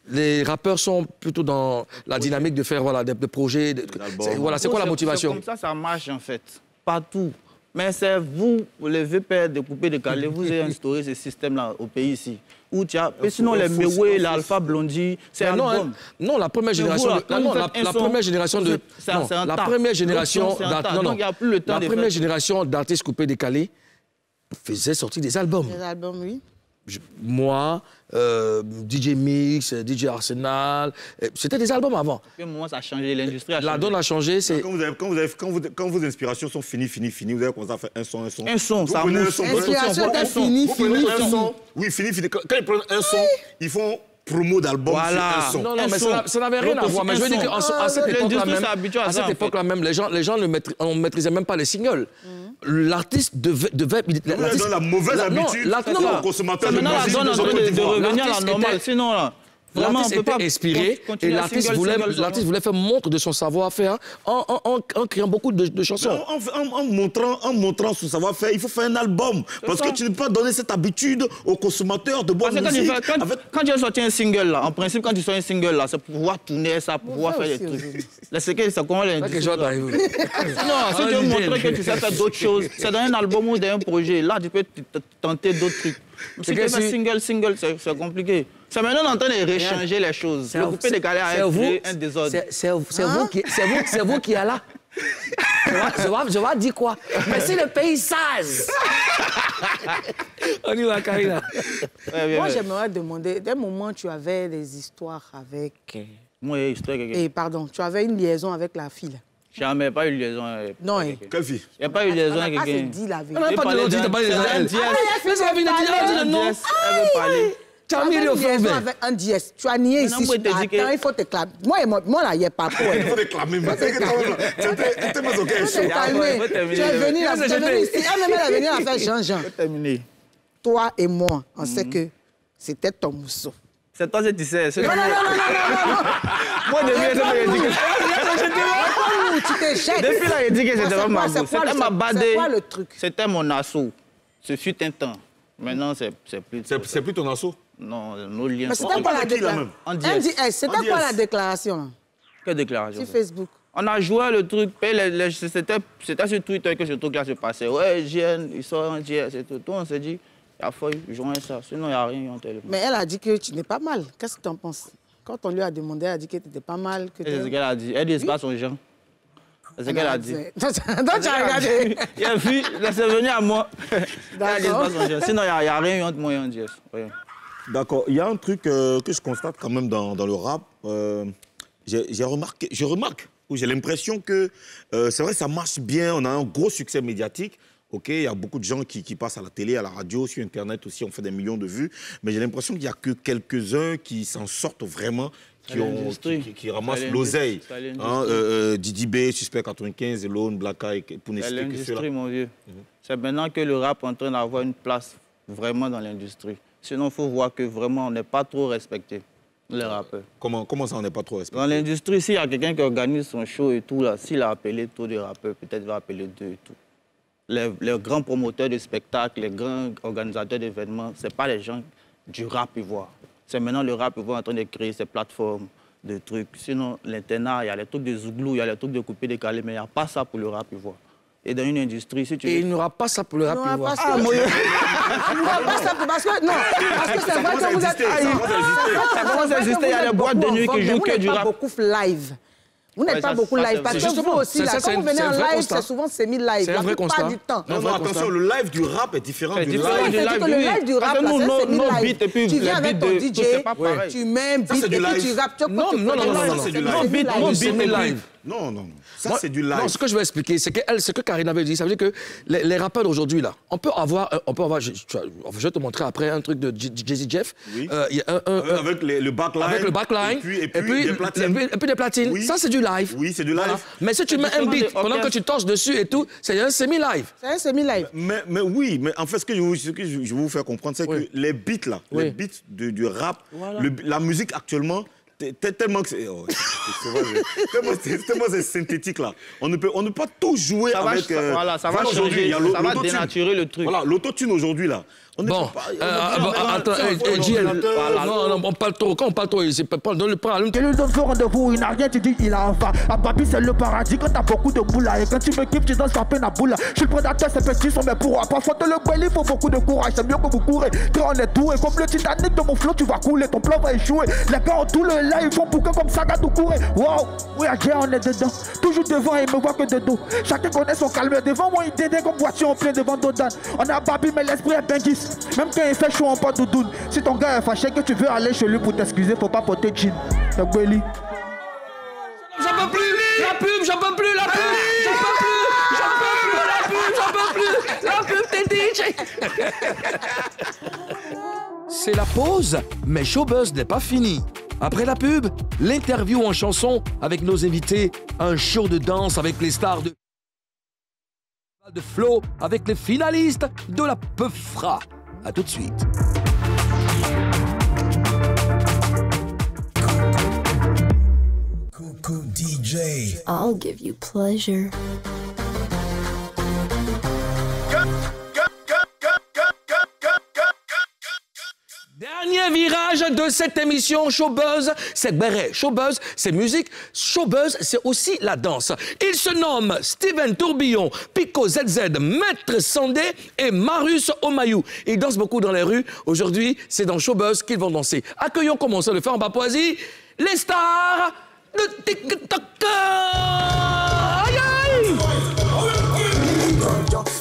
les rappeurs sont plutôt dans la dynamique de faire des projets. C'est quoi la motivation? C'est comme ça marche en fait, partout. Mais c'est vous, les vieux pères de coupé décalé, vous avez instauré ce système-là au pays ici. Où tu as, sinon les Mewé, l'Alpha Blondie, c'est un album. Non, la première génération. La première génération d'artistes coupé décalé faisait sortir des albums. Des albums, oui. Moi, DJ Mix, DJ Arsenal, c'était des albums avant. À quel moment ça a changé, l'industrie a changé. La donne a changé, c'est... Quand vos inspirations sont finies, vous avez commencé à faire un son. Un son, ça mouche. L'inspiration est finie. Oui, fini. Quand ils prennent un son, ils font promo d'album sur un son. Non, mais ça n'avait rien à voir. Mais je veux dire qu'à cette époque-là même, les gens ne maîtrisaient même pas les singles. L'artiste devait... Dans la mauvaise habitude au consommateur de musique. Maintenant, la donne de revenir à la normale. Sinon, là... L'artiste était inspiré et l'artiste voulait faire montre de son savoir-faire en créant beaucoup de chansons. En montrant son savoir-faire, il faut faire un album. Parce que tu ne peux pas donner cette habitude aux consommateurs de bonne musique. Quand tu as sorti un single, là, en principe, quand tu sors un single, là, c'est pour pouvoir tourner ça, pour pouvoir faire des trucs. C'est comment l'industrie. Non, si tu veux montrer que tu sais faire d'autres choses, c'est dans un album ou dans un projet. Là, tu peux tenter d'autres trucs. Si tu fais single, c'est compliqué. C'est maintenant en train de réchanger les choses. Le coupé décalé a créé un désordre. C'est vous qui êtes là. Je vais dire quoi? Mais c'est le pays sage. On y va, Karina. Moi, j'aimerais demander, d'un moment, tu avais des histoires avec... Moi, il y a histoire avec quelqu'un. Pardon, tu avais une liaison avec la fille. Jamais pas eu liaison avec... Non, quelle fille? Il n'y a pas eu liaison avec quelqu'un. dit la vérité. On n'a pas de nom, tu n'as pas de nom. Elle veut parler. Tu as mis le feu avec un dièse. Tu as nié ici. Attends, il faut te clamer. Moi, là, il n'y a pas pour. Il faut te clamer. C'était ma zoquette. Tu es venu ici. Elle est venue à faire Jean-Jean. Toi et moi, on sait que c'était ton mousseau. C'est toi que tu sais. Non. Moi, tu t'es jeté. Depuis là, il dit que c'était ma bouche. C'était ma badée. C'est quoi le truc? C'était mon assaut. Ce fut un temps. Maintenant, c'est plus. C'est plus ton assaut? Non, nos liens sont... Mais c'était quoi la déclaration? C'était quoi la déclaration? Quelle déclaration? Sur Facebook. On a joué le truc. C'était sur Twitter que ce truc-là se passait. Ouais, JN, ils sont en JN, c'est tout. On s'est dit, il a fallu jouer ça. Sinon, il n'y a rien en téléphone. Mais elle a dit que tu n'es pas mal. Qu'est-ce que tu en penses? Quand on lui a demandé, elle a dit que tu n'étais pas mal. C'est ce qu'elle a dit. Elle dit, c'est pas son genre. C'est ce qu'elle a dit. Donc, tu as regardé. Il a vu, c'est venu à moi. D'accord. Sinon, il n'y a rien entre moi et un Jess. D'accord. Il y a un truc que je constate quand même dans le rap. Je remarque, j'ai l'impression que c'est vrai, ça marche bien. On a un gros succès médiatique. OK, il y a beaucoup de gens qui passent à la télé, à la radio, sur Internet aussi, on fait des millions de vues. Mais j'ai l'impression qu'il n'y a que quelques-uns qui s'en sortent vraiment, qui ramassent l'oseille. Didi B, Suspect 95, Elone, Black Eye, pour ne citer que cela. C'est l'industrie, mon vieux. C'est maintenant que le rap est en train d'avoir une place vraiment dans l'industrie. Sinon, il faut voir que vraiment, on n'est pas trop respecté, les rappeurs. Comment ça, on n'est pas trop respecté? Dans l'industrie, s'il y a quelqu'un qui organise son show et tout, s'il a appelé tous les rappeurs, peut-être il va appeler 2 et tout. Les grands promoteurs de spectacles, les grands organisateurs d'événements, ce n'est pas les gens du rap ivoire. C'est maintenant le rap ivoire en train de créer ces plateformes de trucs. Sinon, l'internat, il y a les trucs de Zouglou, il y a les trucs de coupé décalé, mais il n'y a pas ça pour le rap ivoire. Et dans une industrie, si tu veux... Et il n'y aura pas ça pour le rap ivoire. Il n'y aura pas ça parce que... Non, parce que c'est vrai que vous êtes... Ça commence à exister, il y a les boîtes de nuit qui jouent que du rap. Beaucoup live. Vous n'êtes pas beaucoup live, parce que vous aussi, là, quand vous venez en live, c'est souvent semi-live. C'est un vrai constat. Du temps. Non, attention, le live du rap est différent du live. Le live du rap, c'est semi-live. Tu viens avec ton DJ, tu mets un beat et puis tu rappes. Non, c'est du live. Non. Ça, c'est du live. Non, ce que je vais expliquer, c'est que ce que Karine avait dit, ça veut dire que les rappeurs d'aujourd'hui, là, on peut avoir, je vais te montrer après un truc de Jay-Z Jeff. Oui. Avec le backline. Avec le backline. Et puis des platines. Oui. Ça, c'est du live. Oui, c'est du live. Voilà. Mais si tu mets un beat pendant que tu torches dessus et tout, c'est un semi-live. C'est un semi-live. Mais oui, mais en fait, ce que je vais vous faire comprendre, c'est que les beats, là, les beats du rap, la musique actuellement, tellement que c'est synthétique là. On ne peut pas tout jouer avec. Ça va changer, ça va dénaturer le truc. Voilà, l'autotune aujourd'hui là. Bon, attends, on parle trop. Quand on parle trop, c'est pas dans le parle. Que les autres rendez-vous, il n'a rien, tu dis il a un fa. À Babi, c'est le paradis quand t'as beaucoup de boules. Et quand tu me kiffes, tu danses à peine à boule. Je suis le prédateur, ces petits sont mes pourroirs. Parfois, te le belly, il faut beaucoup de courage. C'est mieux que vous courez. Quand on est doué, comme le Titanic de mon flot, tu vas couler. Ton plan va échouer. Les gars ont tout le live, ils font bouquin comme ça, tout courir. Wow, oui, à on est dedans. Toujours devant, et me voit que de dos. Chacun connaît son calme. Devant moi, il dédait comme voiture en plein devant Dodan. On a Babi, mais l'esprit est benguis. Même quand il fait chaud, on porte doudoune. Si ton gars est fâché, que tu veux aller chez lui pour t'excuser, faut pas porter jean. C'est belly. J'en peux plus, la pub, j'en peux plus, la pub, j'en peux plus, la pub, t'es DJ. C'est la pause, mais Showbuzz n'est pas fini. Après la pub, l'interview en chanson avec nos invités, un show de danse avec les stars de Flow, avec les finalistes de la Peufra. À tout de suite. Coucou DJ. I'll give you pleasure. Dernier virage de cette émission Showbuzz, c'est Béret. Showbuzz, c'est musique. Showbuzz, c'est aussi la danse. Ils se nomment Steven Tourbillon, Pico ZZ, Maître Sandé et Marius Omayou. Ils dansent beaucoup dans les rues. Aujourd'hui, c'est dans Showbuzz qu'ils vont danser. Accueillons, comme on sait le faire en Papouasie, les stars de TikTok. Aïe aïe!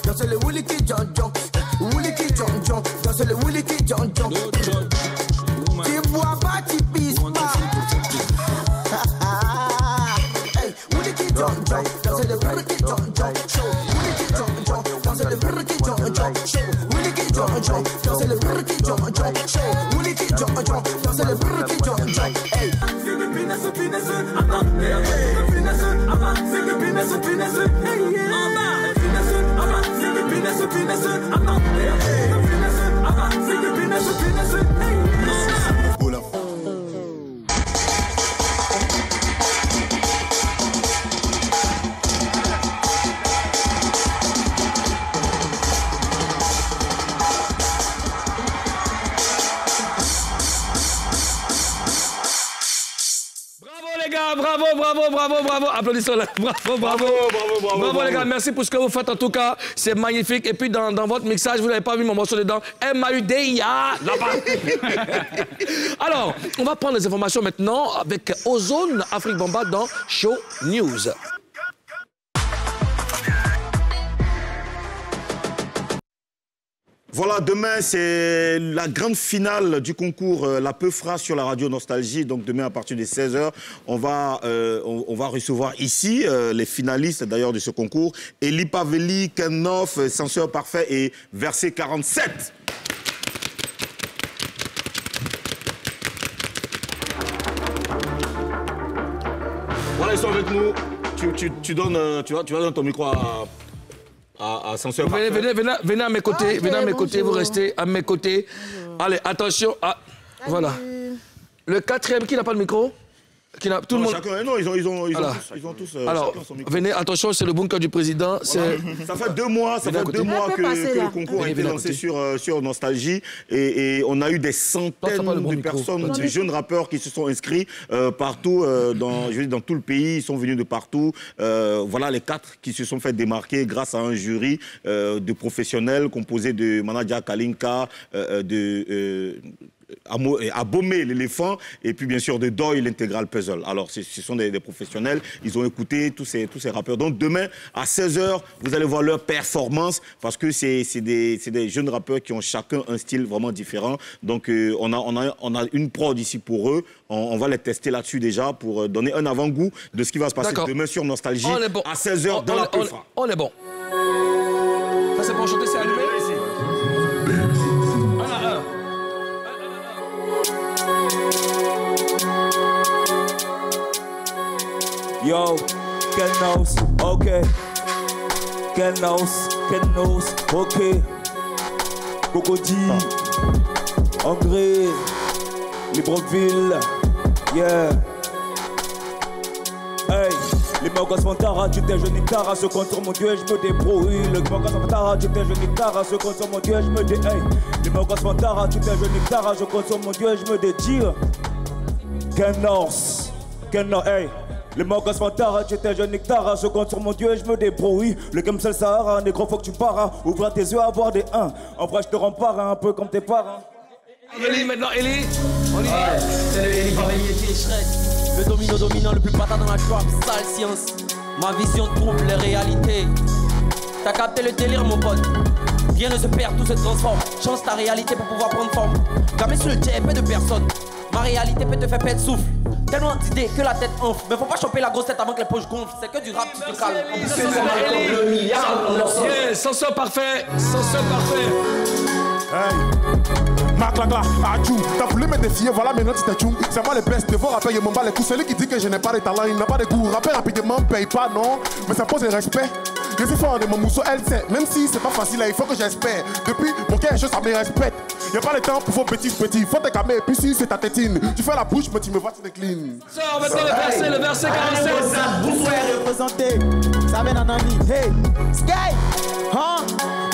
Danse le Willy qui John John. Tu vois pas, tu pisses pas. Hey, Willy qui John John. Danse le Willy qui John John. Willy qui John John. Danse le Willy qui John John. Willy qui John John. Danse le Willy qui John John. Willy qui danser le bricky jump, jump. Hey. Bravo. Applaudissons là. Bravo les gars, merci pour ce que vous faites en tout cas. C'est magnifique. Et puis dans votre mixage, vous n'avez pas vu mon morceau dedans. M-A-U-D-I-A. Alors, on va prendre les informations maintenant avec Ozone Afrique Bamba dans Show News. Voilà, demain, c'est la grande finale du concours La Peufra sur la radio Nostalgie. Donc demain, à partir de 16h, on va recevoir ici les finalistes d'ailleurs de ce concours. Eli Paveli, Ken Noff, Censeur Parfait et Verset 47. Voilà, ils sont avec nous. Tu vas donner ton micro à Censeur Parfait. Venez à mes côtés, vous restez à mes côtés. Allez, attention. Voilà. Le quatrième, qui n'a pas de micro? Tout le monde. Chacun, non, ils ont tous alors, venez, attention, c'est le bunker du président. Ça fait 2 mois, que le concours a été lancé sur Nostalgie et on a eu des centaines de personnes, des jeunes rappeurs qui se sont inscrits partout dans tout le pays. Ils sont venus de partout. Voilà les 4 qui se sont fait démarquer grâce à un jury de professionnels composé de Manadia Kalinka, Abomé l'éléphant et puis bien sûr de Doyle l'intégral puzzle. Alors ce sont des professionnels, ils ont écouté tous ces rappeurs. Donc demain à 16h, vous allez voir leur performance parce que c'est des jeunes rappeurs qui ont chacun un style vraiment différent. Donc on a une prod ici pour eux. On va les tester là-dessus déjà pour donner un avant-goût de ce qui va se passer demain sur Nostalgie à 16h dans la Peufra. On est bon. Ça c'est pour chanter, c'est allumé ici. Yo, Ken knows, ok. Ken knows, ok. Cocody, André, Libreville, yeah. Hey, les Mogos Montara, tu t'es jeune tard, ce compte sur mon Dieu, je me débrouille. Les Mogos Montara, tu t'es jeune tard, ce compte sur mon Dieu, je me dé. Hey, les Mogos Montara, tu t'es jeune tard, je compte sur mon Dieu, je me dédie. Ken knows, hey. Les Mogos Montara, tu t'es jeune Nictara, je compte sur mon Dieu et je me débrouille. Le game c'est le Sahara, négro faut que tu paras. Ouvre tes yeux à voir des 1. En vrai je te rends parrain, un peu comme tes parents. Eli maintenant, Eli. On y va. C'est le Eli Paveli et Shrek. Le dominant le plus patin dans la trap, sale science. Ma vision trompe les réalités. T'as capté le délire mon pote. Rien ne se perd, tout se transforme. Change ta réalité pour pouvoir prendre forme. Gamé sur le jet, peu de personnes. Ma réalité peut te faire perdre souffle. Tellement d'idées que la tête enfle. Mais faut pas choper la grosse tête avant que les poches gonflent. C'est que du rap, tu te calmes. Censeur Parfait. Censeur Parfait. Hey, Maclagla, Adjou, t'as voulu me défier, voilà maintenant tu t'es c'est moi le best de vos rappeurs, il m'en bat les coups. Celui qui dit que je n'ai pas de talent, il n'a pas de goût. Rapper rapidement, paye pas, non, mais ça pose le respect. Je suis fort de mon mousseau, elle sait, même si c'est pas facile, là, il faut que j'espère. Depuis, mon cœur est juste à me respecte. Y'a pas le temps pour vos petits, faut te calmer, et puis si c'est ta tétine, tu fais la bouche, mais tu me vois, tu déclines. Ça, on va faire le verset 47. Vous pouvez représenter, ça mène en ami. Hey, Sky, hein,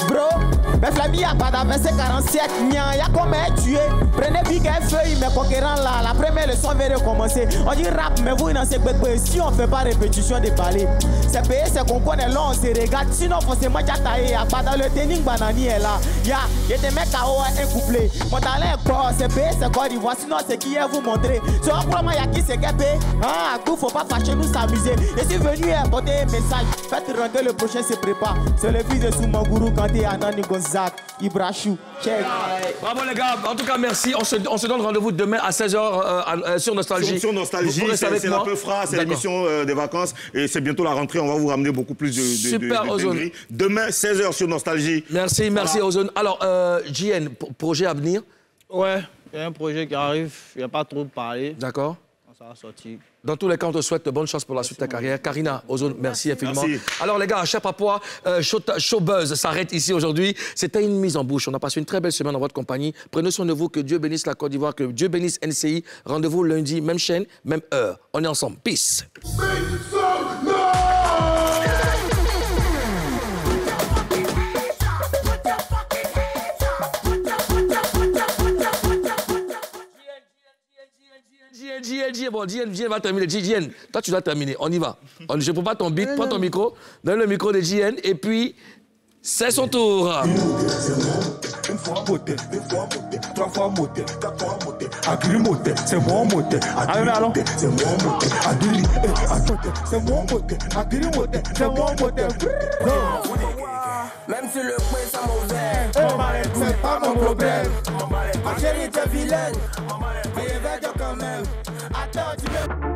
bro. Mais Flavie a pas d'verset 47, y'a combien tué. Prenez big feuille, mes conquérants là. La première leçon va recommencer. On dit rap, mais vous, dans ces bêtes, si on fait pas répétition des balais. C'est payé, c'est qu'on connaît là, on se regarde. Sinon, forcément, y'a taillé, y'a pas dans le tenning, banani est là. Y'a des mecs à haut, un couplet. Mon talent est quoi, c'est payé, c'est quoi d'Ivoire. Sinon, c'est qui est vous montrer. Sur un programme, y'a qui c'est gapé. Ah, tout, faut pas fâcher, nous s'amuser. Et si venu apporter un message, faites rentrer, le prochain se prépare. C'est le fils de Soumangourou quand t'es Anani Gonzague, Ibrachou. Check. Bravo les gars, en tout cas merci. On se donne rendez-vous demain à 16h sur Nostalgie. Sur Nostalgie, c'est la Peufra, c'est l'émission des vacances et c'est bientôt la rentrée. On va vous ramener beaucoup plus de Super, Ozone. Demain, 16h sur Nostalgie. Merci, merci Ozone. Alors, JN, projet à venir? Ouais, C'est un projet qui arrive, il n'y a pas trop de parler. D'accord. Ça va sortir. Dans tous les cas, on te souhaite bonne chance pour la suite de ta carrière. Karina, Ozone, merci infiniment. Merci. Alors les gars, Cher Papouas, Showbuzz s'arrête ici aujourd'hui. C'était une mise en bouche. On a passé une très belle semaine en votre compagnie. Prenez soin de vous, que Dieu bénisse la Côte d'Ivoire, que Dieu bénisse NCI. Rendez-vous lundi, même chaîne, même heure. On est ensemble. Peace. JN va terminer. JN, toi tu dois terminer. On y va. Je ne prends pas ton beat, prends ton micro, donne le micro de JN et puis c'est son tour. Une fois moté, deux fois moté, trois fois moté, quatre fois moté, agri moté, c'est mon moté, agri c'est mon moté, agri c'est mon moté, agri moté, c'est mon moté. Même si le coin ça mauvais, c'est pas mon problème. Ma chérie t'es vilaine, mais il va dire quand même. Attends, tu veux.